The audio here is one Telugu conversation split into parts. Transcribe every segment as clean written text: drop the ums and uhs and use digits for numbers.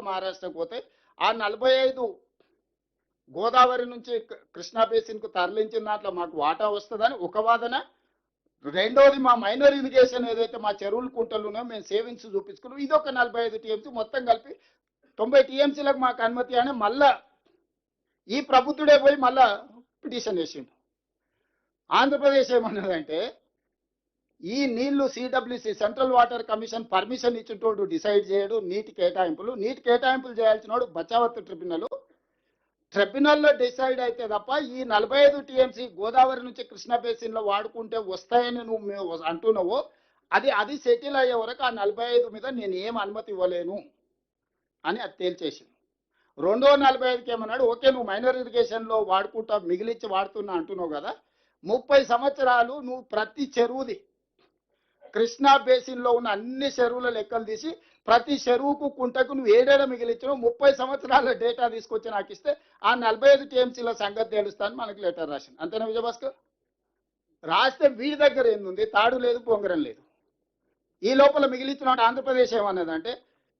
మహారాష్ట్రకు పోతే ఆ 45 గోదావరి నుంచి కృష్ణా బేసిన్కు తరలించిన దాంట్లో మాకు వాటా వస్తుందని ఒక వాదన. రెండోది మా మైనర్ ఇరిగేషన్ ఏదైతే మా చెరువులు కుంటలు ఉన్నాయో మేము సేవింగ్స్ చూపించుకున్నాం, ఇది ఒక 45 టీఎంసీ, మొత్తం కలిపి 90 టీఎంసీలకు మాకు అనుమతి అని మళ్ళా ఈ ప్రభుత్వుడే పోయి మళ్ళా పిటిషన్ వేసిండు. ఆంధ్రప్రదేశ్ ఏమన్నదంటే ఈ నీళ్లు CWC central water commission permission ఇచ్చేటోడు డిసైడ్ చేయడు నీటి కేటాయింపులు చేయాల్సినోడు బచావత్ ట్రిబ్యునల్లో డిసైడ్ అయితే తప్ప ఈ 45 టీఎంసీ గోదావరి నుంచి కృష్ణా బేసిన్లో వాడుకుంటే వస్తాయని నువ్వు అంటున్నావు, అది సెటిల్ అయ్యే వరకు ఆ 45 మీద నేను ఏం అనుమతి ఇవ్వలేను అని అది తేల్చేసింది. రెండో 45కి ఏమన్నాడు, ఓకే నువ్వు మైనర్ ఇరిగేషన్లో వాడుకుంటా మిగిలిచ్చి వాడుతున్నా అంటున్నావు కదా, 30 సంవత్సరాలు నువ్వు ప్రతి చెరువుది కృష్ణా బేసిన్లో ఉన్న అన్ని చెరువుల లెక్కలు తీసి ప్రతి చెరువుకు కుంటకు నువ్వు ఏడేళ్ళ మిగిలిచ్చినావు, 30 సంవత్సరాల డేటా తీసుకొచ్చి నాకు ఇస్తే ఆ 45 టీఎంసీల సంగతి తెలుస్తాను మనకు లెటర్ రాసింది. అంతేనా విజయభాస్కర్? రాస్తే వీడి దగ్గర ఏంది, తాడు లేదు పొంగరం లేదు. ఈ లోపల మిగిలిచ్చిన ఆంధ్రప్రదేశ్ ఏమన్నదంటే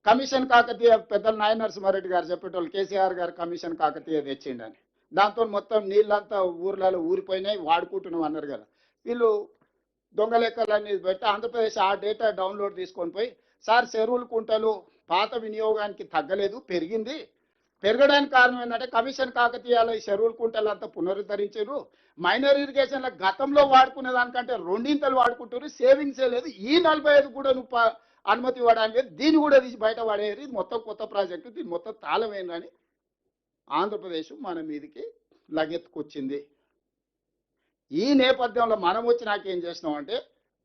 కమిషన్ కాకతీయ పెద్దల నాయ నరసింహారెడ్డి గారు చెప్పేటోళ్ళు కేసీఆర్ గారు కమిషన్ కాకతీయ తెచ్చిండని, దాంతో మొత్తం నీళ్ళంతా ఊర్లలో ఊరిపోయినాయి వాడుకుంటున్నాం అన్నారు కదా. వీళ్ళు దొంగ లెక్కలన్నీ పెట్టి ఆంధ్రప్రదేశ్ ఆ డేటా డౌన్లోడ్ తీసుకొని పోయి సార్ చెరువులు కుంటలు పాత వినియోగానికి తగ్గలేదు, పెరిగింది, పెరగడానికి కారణం ఏంటంటే కమిషన్ కాకతీయాల ఈ చెరువులు కుంటలు అంతా పునరుద్ధరించారు, మైనర్ ఇరిగేషన్ల గతంలో వాడుకునే దానికంటే రెండింతలు వాడుకుంటారు, సేవింగ్సే లేదు, ఈ 45 కూడా నువ్వు అనుమతి ఇవ్వడానికి దీన్ని కూడా తీసి బయట పడేది, ఇది మొత్తం కొత్త ప్రాజెక్టు, దీన్ని మొత్తం తాళమేందని ఆంధ్రప్రదేశ్ మన మీదకి లగెత్తుకొచ్చింది. ఈ నేపథ్యంలో మనం వచ్చి నాకేం చేసినాం అంటే,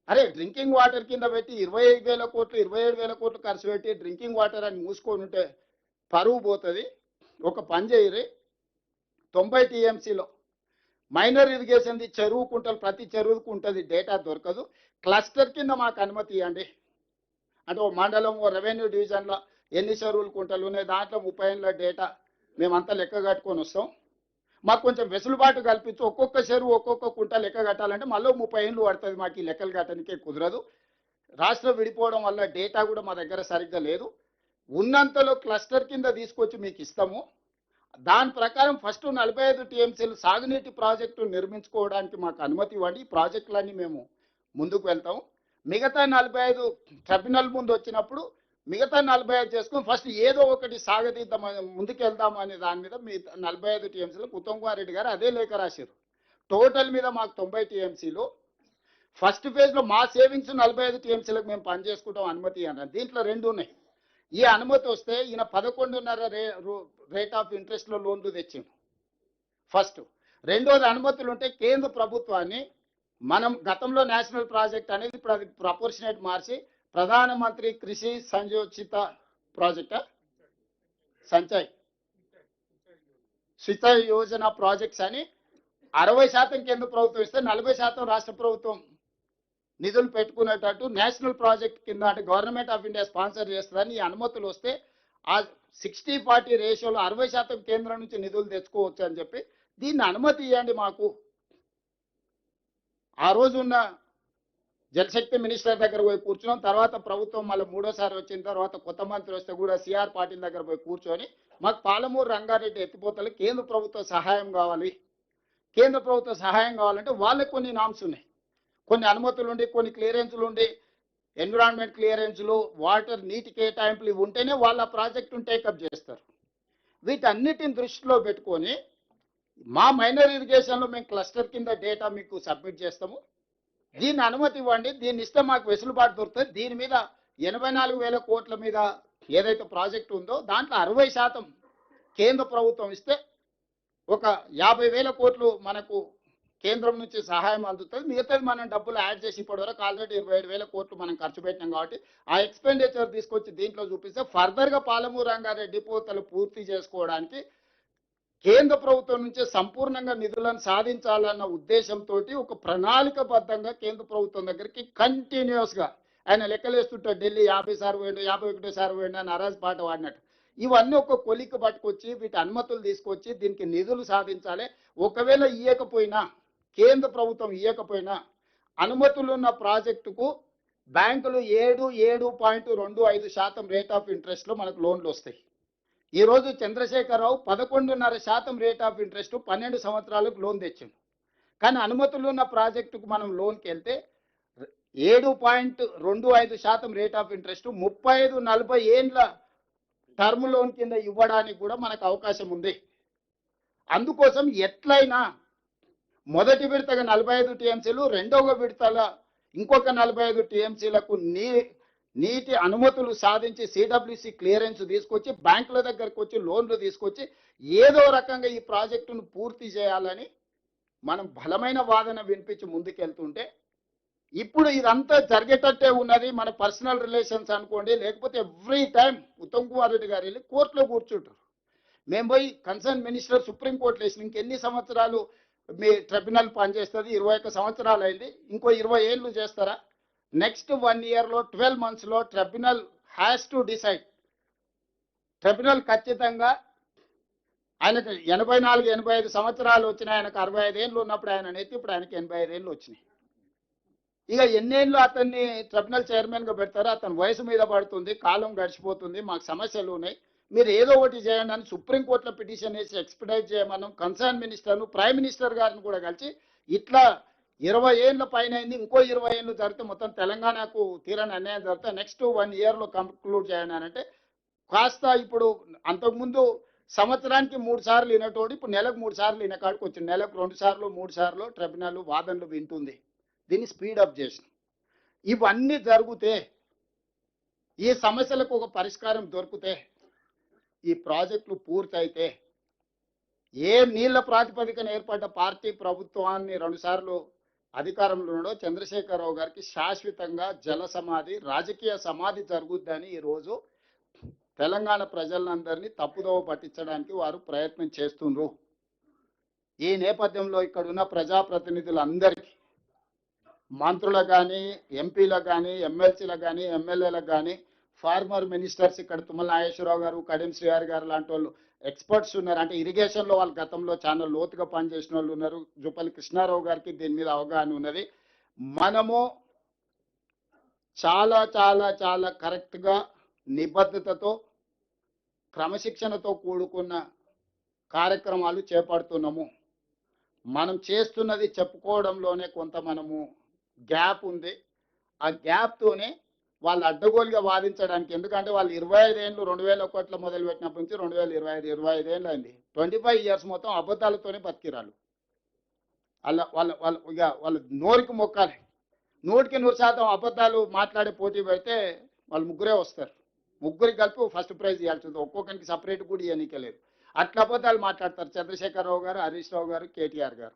అరే డ్రింకింగ్ వాటర్ కింద పెట్టి 25,000 కోట్లు 27,000 కోట్లు ఖర్చు పెట్టి డ్రింకింగ్ వాటర్ అని మూసుకొని ఉంటే పరువు పోతుంది, ఒక పని చేయరు 90 టీఎంసీలో మైనర్ ఇరిగేషన్ది చెరువు కుంటలు ప్రతి చెరువుకు ఉంటుంది, డేటా దొరకదు, క్లస్టర్ కింద మాకు అనుమతి ఇవ్వండి అంటే ఓ మండలం ఓ రెవెన్యూ డివిజన్లో ఎన్ని చెరువులు కుంటలు ఉన్నాయి దాంట్లో 30 ఏళ్ళ డేటా మేమంతా లెక్క కట్టుకొని వస్తాం, మాకు కొంచెం వెసులుబాటు కల్పించు, ఒక్కొక్క చెరువు ఒక్కొక్క కుంట లెక్క కట్టాలంటే మళ్ళీ 30 ఏళ్ళు పడుతుంది, మాకు ఈ లెక్కలు కట్టడానికే కుదరదు, రాష్ట్రం విడిపోవడం వల్ల డేటా కూడా మా దగ్గర సరిగ్గా లేదు, ఉన్నంతలో క్లస్టర్ కింద తీసుకొచ్చి మీకు ఇస్తాము, దాని ప్రకారం ఫస్ట్ 45 టీఎంసీలు సాగునీటి ప్రాజెక్టు నిర్మించుకోవడానికి మాకు అనుమతి ఇవ్వండి, ఈ ప్రాజెక్టులన్నీ మేము ముందుకు వెళ్తాం, మిగతా 45 ట్రిబ్యునల్ ముందు వచ్చినప్పుడు మిగతా 45 చేసుకుని ఫస్ట్ ఏదో ఒకటి సాగతీద్దాం ముందుకు వెళ్దాం అనే దాని మీద మీ 45 టీఎంసీలకు ఉత్తమ్ కుమార్ రెడ్డి గారు అదే లేఖ రాశారు. టోటల్ మీద మాకు 90 టీఎంసీలు, ఫస్ట్ ఫేజ్లో మా సేవింగ్స్ 45 టీఎంసీలకు మేము పనిచేసుకుంటాం అనుమతి అన్నారు. దీంట్లో రెండు ఉన్నాయి, ఈ అనుమతి వస్తే ఈయన 11.5 రేట్ ఆఫ్ ఇంట్రెస్ట్లో లోన్లు తెచ్చిండు ఫస్ట్. రెండోది అనుమతులు ఉంటే కేంద్ర ప్రభుత్వాన్ని మనం గతంలో నేషనల్ ప్రాజెక్ట్ అనేది ఇప్పుడు అది ప్రపోర్షనేట్ మార్చి ప్రధానమంత్రి కృషి సంయోజిత ప్రాజెక్ట్ సించాయి యోజన ప్రాజెక్ట్స్ అని 60% కేంద్ర ప్రభుత్వం ఇస్తే 40% రాష్ట్ర ప్రభుత్వం నిధులు పెట్టుకునేటట్టు నేషనల్ ప్రాజెక్ట్ కింద అంటే గవర్నమెంట్ ఆఫ్ ఇండియా స్పాన్సర్ చేస్తుందని ఈ అనుమతులు వస్తే ఆ 60-40 రేషియోలో 60% కేంద్రం నుంచి నిధులు తెచ్చుకోవచ్చు అని చెప్పి దీన్ని అనుమతి ఇవ్వండి మాకు. ఆ రోజు ఉన్న జలశక్తి మినిస్టర్ దగ్గర పోయి కూర్చున్నాం, తర్వాత ప్రభుత్వం మళ్ళీ మూడోసారి వచ్చిన తర్వాత కొత్త మంత్రి వస్తే కూడా సిఆర్ పాటిల్ దగ్గర పోయి కూర్చొని మాకు పాలమూరు రంగారెడ్డి ఎత్తిపోతలు కేంద్ర ప్రభుత్వ సహాయం కావాలి, కేంద్ర ప్రభుత్వ సహాయం కావాలంటే వాళ్ళకి కొన్ని నామ్స్ ఉన్నాయి, కొన్ని అనుమతులు ఉండి కొన్ని క్లియరెన్స్లు ఉండి ఎన్విరాన్మెంట్ క్లియరెన్స్లు వాటర్ నీటి కేటాయింపులు ఇవి ఉంటేనే వాళ్ళ ప్రాజెక్టును టేకప్ చేస్తారు. వీటన్నిటిని దృష్టిలో పెట్టుకొని మా మైనర్ ఇరిగేషన్లో మేము క్లస్టర్ కింద డేటా మీకు సబ్మిట్ చేస్తాము, దీన్ని అనుమతి ఇవ్వండి, దీన్ని ఇస్తే మాకు వెసులుబాటు దొరుకుతుంది, దీని మీద 84,000 కోట్ల మీద ఏదైతే ప్రాజెక్టు ఉందో దాంట్లో 60% కేంద్ర ప్రభుత్వం ఇస్తే ఒక 50,000 కోట్లు మనకు కేంద్రం నుంచి సహాయం అందుతుంది, మిగతాది మనం డబ్బులు యాడ్ చేసి ఇప్పటివరకు ఆల్రెడీ 27,000 కోట్లు మనం ఖర్చు పెట్టినాం కాబట్టి ఆ ఎక్స్పెండిచర్ తీసుకొచ్చి దీంట్లో చూపిస్తే ఫర్దర్గా పాలమూరు రంగారెడ్డి పోతలు పూర్తి చేసుకోవడానికి కేంద్ర ప్రభుత్వం నుంచి సంపూర్ణంగా నిధులను సాధించాలన్న ఉద్దేశంతో ఒక ప్రణాళికబద్ధంగా కేంద్ర ప్రభుత్వం దగ్గరికి కంటిన్యూస్గా ఆయన లెక్కలేస్తుంటే ఢిల్లీ 50 సార్లు పోయిండు 51 సార్లు పోయిండు అని అరాజ్ పాట వాడినట్టు ఇవన్నీ ఒక కొలిక పట్టుకొచ్చి వీటి అనుమతులు తీసుకొచ్చి దీనికి నిధులు సాధించాలి. ఒకవేళ ఇవ్వకపోయినా కేంద్ర ప్రభుత్వం ఇవ్వకపోయినా అనుమతులు ఉన్న ప్రాజెక్టుకు బ్యాంకులు 7.25% రేట్ ఆఫ్ ఇంట్రెస్ట్లో మనకు లోన్లు వస్తాయి. ఈరోజు చంద్రశేఖరరావు 11.5% రేట్ ఆఫ్ ఇంట్రెస్ట్ 12 సంవత్సరాలకు లోన్ తెచ్చిండు. కానీ అనుమతులు ఉన్న ప్రాజెక్టుకు మనం లోన్కి వెళ్తే 7.25% రేట్ ఆఫ్ ఇంట్రెస్ట్ 35-40 ఏండ్ల టర్మ్ లోన్ కింద ఇవ్వడానికి కూడా మనకు అవకాశం ఉంది. అందుకోసం ఎట్లయినా మొదటి విడతగా 45 టీఎంసీలు, రెండవ విడతల ఇంకొక 45 టీఎంసీలకు నీటి అనుమతులు సాధించి సిడబ్ల్యూసి క్లియరెన్స్ తీసుకొచ్చి బ్యాంకుల దగ్గరకు వచ్చి లోన్లు తీసుకొచ్చి ఏదో రకంగా ఈ ప్రాజెక్టును పూర్తి చేయాలని మనం బలమైన వాదన వినిపించి ముందుకెళ్తుంటే ఇప్పుడు ఇదంతా జరిగేటట్టే ఉన్నది. మన పర్సనల్ రిలేషన్స్ అనుకోండి, లేకపోతే ఎవ్రీ టైం ఉత్తమ్ కుమార్ రెడ్డి గారు వెళ్ళి కోర్టులో కూర్చుంటారు. మేము పోయి కన్సర్న్ మినిస్టర్ సుప్రీంకోర్టులో వేసిన ఇంకెన్ని సంవత్సరాలు మీ ట్రిబ్యునల్ పనిచేస్తుంది? 21 సంవత్సరాలు అయింది, ఇంకో 20 ఏళ్ళు చేస్తారా? నెక్స్ట్ 1 ఇయర్లో 12 మంత్స్లో tribunal has to decide. Tribunal ఖచ్చితంగా ఆయనకు 84-85 సంవత్సరాలు వచ్చినాయి, ఆయనకు 65 ఏళ్ళు ఉన్నప్పుడు ఆయన నెత్తి, ఇప్పుడు ఆయనకి 85 ఏళ్ళు వచ్చినాయి. ఇక ఎన్నేళ్ళు అతన్ని ట్రిబ్యునల్ చైర్మన్గా పెడతారో? అతని వయసు మీద పడుతుంది, కాలం గడిచిపోతుంది, మాకు సమస్యలు ఉన్నాయి, మీరు ఏదో ఒకటి చేయండి అని సుప్రీంకోర్టులో పిటిషన్ వేసి ఎక్స్పెడైట్ చేయమన్నాం. కన్సర్న్ మినిస్టర్ను, ప్రైమ్ మినిస్టర్ గారిని కూడా కలిసి ఇట్లా 20 ఏళ్ళ పైన అయింది, ఇంకో 20 ఏళ్ళు జరిగితే మొత్తం తెలంగాణకు తీరని అన్యాయం జరిగితే నెక్స్ట్ 1 ఇయర్లో కంక్లూడ్ చేయండి అని అంటే కాస్త ఇప్పుడు అంతకుముందు సంవత్సరానికి 3 సార్లు వినటోడు ఇప్పుడు నెలకు 3 సార్లు వినకాడికి వచ్చింది. నెలకు 2 సార్లు 3 సార్లు ట్రిబ్యునల్ వాదనలు వింటుంది. దీన్ని స్పీడప్ చేసిన ఇవన్నీ జరిగితే ఈ సమస్యలకు ఒక పరిష్కారం దొరికితే ఈ ప్రాజెక్టులు పూర్తయితే ఏ నీళ్ల ప్రాతిపదికన ఏర్పడ్డ పార్టీ ప్రభుత్వాన్ని 2 సార్లు అధికారంలో ఉండో చంద్రశేఖరరావు గారికి శాశ్వతంగా జల సమాధి, రాజకీయ సమాధి జరుగుద్దని ఈరోజు తెలంగాణ ప్రజలందరినీ తప్పుదోవ పట్టించడానికి వారు ప్రయత్నం చేస్తుండ్రు. ఈ నేపథ్యంలో ఇక్కడ ఉన్న ప్రజాప్రతినిధులందరికీ, మంత్రులకు కానీ, ఎంపీలకు కానీ, ఎమ్మెల్సీలకు కానీ, ఎమ్మెల్యేలకు కానీ, ఫార్మర్ మినిస్టర్స్ ఇక్కడ తుమ్మల నాగేశ్వరరావు గారు, కడియం శ్రీహరి గారు లాంటి వాళ్ళు ఎక్స్పర్ట్స్ ఉన్నారు. అంటే ఇరిగేషన్లో వాళ్ళు గతంలో చాలా లోతుగా పనిచేసిన వాళ్ళు ఉన్నారు. జూపల్లి కృష్ణారావు గారికి దీని మీద అవగాహన ఉన్నది. మనము చాలా చాలా చాలా కరెక్ట్గా నిబద్ధతతో క్రమశిక్షణతో కూడుకున్న కార్యక్రమాలు చేపడుతున్నాము. మనం చేస్తున్నది చెప్పుకోవడంలోనే కొంత మనము గ్యాప్ ఉంది. ఆ గ్యాప్తోనే వాళ్ళు అడ్డగోలుగా వాదించడానికి, ఎందుకంటే వాళ్ళు 25 ఏళ్ళు 2001లో మొదలుపెట్టినప్పటి నుంచి 2025 ఏళ్ళు అయింది. 25 ఇయర్స్ మొత్తం అబద్ధాలతోనే బతికిరాళ్ళు. వాళ్ళ నోరికి మొక్కాలి. 100% అబద్ధాలు మాట్లాడే పోటీ పెడితే వాళ్ళు ముగ్గురే వస్తారు. ముగ్గురికి కలిపి ఫస్ట్ ప్రైజ్ ఇవ్వాల్సింది, ఒక్కొక్కరికి సపరేట్ కూడా ఇవ్వనీకే లేదు. అట్లా అబద్ధాలు మాట్లాడతారు చంద్రశేఖరరావు గారు, హరీష్ రావు గారు, కేటీఆర్ గారు.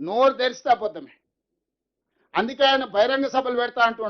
నోరు తెరిస్తే అబద్ధమే. అందుకే ఆయన బహిరంగ సభలు పెడతా అంటున్నారు.